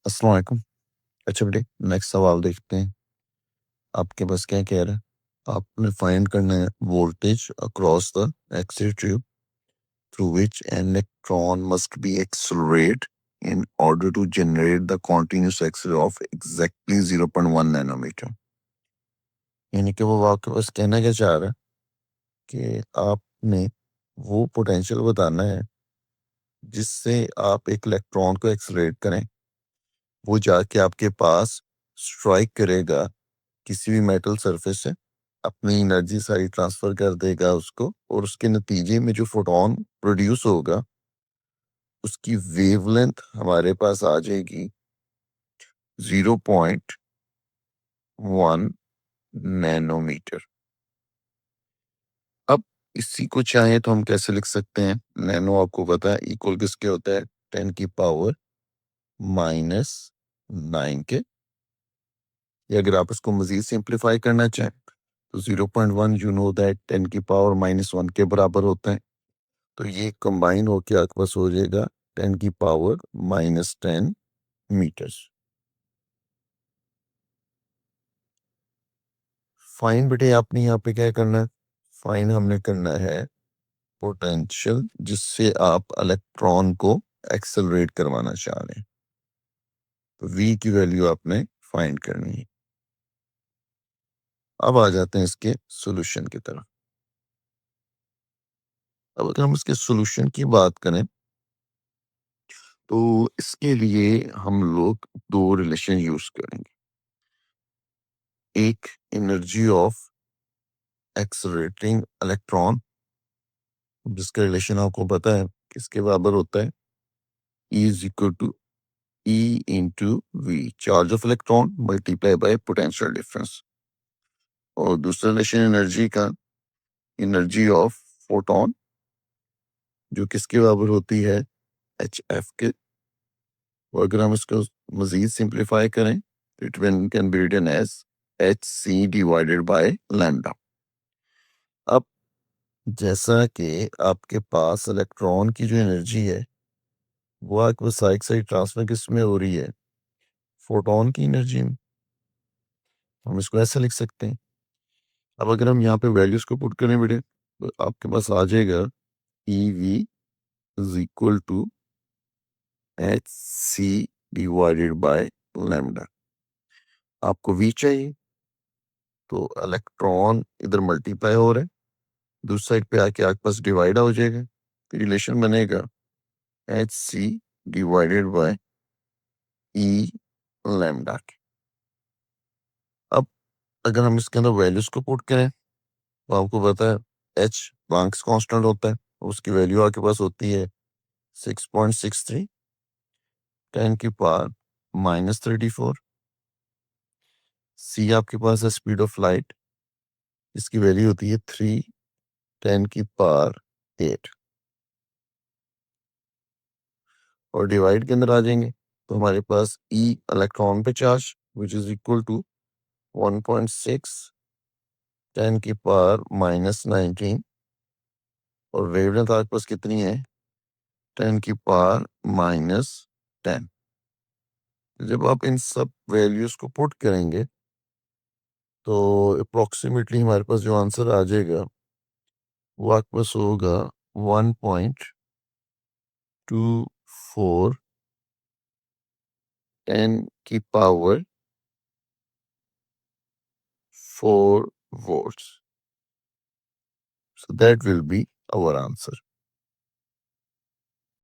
अस्सलाम वालेकुम। अच्छा बेटे, नेक्स्ट सवाल देखते हैं। आपके पास क्या कह रहा है? आपने फाइंड करना है voltage across the axis tube through which an electron must be accelerate in order to generate the continuous acceleration of exactly 0.1 nanometre. यानी कि वो आपके पास कहना क्या चाह रहा है कि आपने वो पोटेंशियल बताना है जिससे आप एक इलेक्ट्रॉन को एक्सेलरेट करें, वो जाके आपके पास स्ट्राइक करेगा किसी भी मेटल सरफेस से, अपनी एनर्जी सारी ट्रांसफर कर देगा उसको, और उसके नतीजे में जो फोटोन प्रोड्यूस होगा उसकी वेवलेंथ हमारे पास आ जाएगी 0.1 नैनोमीटर। अब इसी को चाहे तो हम कैसे लिख सकते हैं? नैनो आपको पता है इक्वल किसके होता है? 10⁻⁹ के। या अगर आप इसको मजीद सिंप्लीफाई करना चाहें तो 0.1 यू नो दैट 10⁻⁻1 के बराबर होता है। तो ये कंबाइन होके आपके पास हो जाएगा 10⁻⁻10 मीटर्स। फाइन बेटे, आपने यहाँ पे क्या करना है? फाइन हमने करना है पोटेंशियल जिससे आप इलेक्ट्रॉन को एक्सेलरेट करवाना चाह रहे हैं। तो v की वैल्यू आपने फाइंड करनी है। अब आ जाते हैं इसके सॉल्यूशन की तरफ। अब अगर हम इसके सॉल्यूशन की बात करें तो इसके लिए हम लोग दो रिलेशन यूज करेंगे। एक एनर्जी ऑफ एक्सेलरेटिंग इलेक्ट्रॉन, जिसका रिलेशन आपको पता है किसके बराबर होता है? E is equal to E into v, charge of electron multiply by potential difference. और दूसरा रिलेशन एनर्जी का, एनर्जी ऑफ फोटोन, जो किसके बराबर होती है? एच एफ के। और अगर हम इसको मजीद सिंप्लीफाई करें तो it can be written as h c divided by lambda. अब जैसा कि आपके पास इलेक्ट्रॉन की जो एनर्जी है वो आपके पास साइड साइड ट्रांसफर किस में हो रही है? फोटोन की एनर्जी में। हम इसको ऐसे लिख सकते हैं। अब अगर हम यहाँ पे वैल्यूज को पुट करें बेटे तो आपके पास आ जाएगा e v is equal to h c divided by lambda. आपको वी चाहिए तो इलेक्ट्रॉन इधर मल्टीप्लाई हो रहे हैं, दूसरी साइड पे आके आपके पास डिवाइड हो जाएगा, तो रिलेशन बनेगा h c divided by e lambda के। अब अगर हम इसके अंदर वैल्यूज को पुट करें तो आपको पता है एच प्लैंक्स कांस्टेंट होता है, उसकी वैल्यू आपके पास होती है 6.63 10⁻⁻34। सी आपके पास है स्पीड ऑफ लाइट, इसकी वैल्यू होती है 3 10⁸ और डिवाइड के अंदर आ जाएंगे तो हमारे पास ई इलेक्ट्रॉन पे charge which is equal to 1.6 10⁻⁻19 और वेवलेंथ आपके पास कितनी है? 10⁻⁻10। जब आप इन सब वैल्यूज को पुट करेंगे तो अप्रोक्सीमेटली हमारे पास जो आंसर आ जाएगा वो आपके पास होगा 1.24 10⁴ volts. So that will be our answer.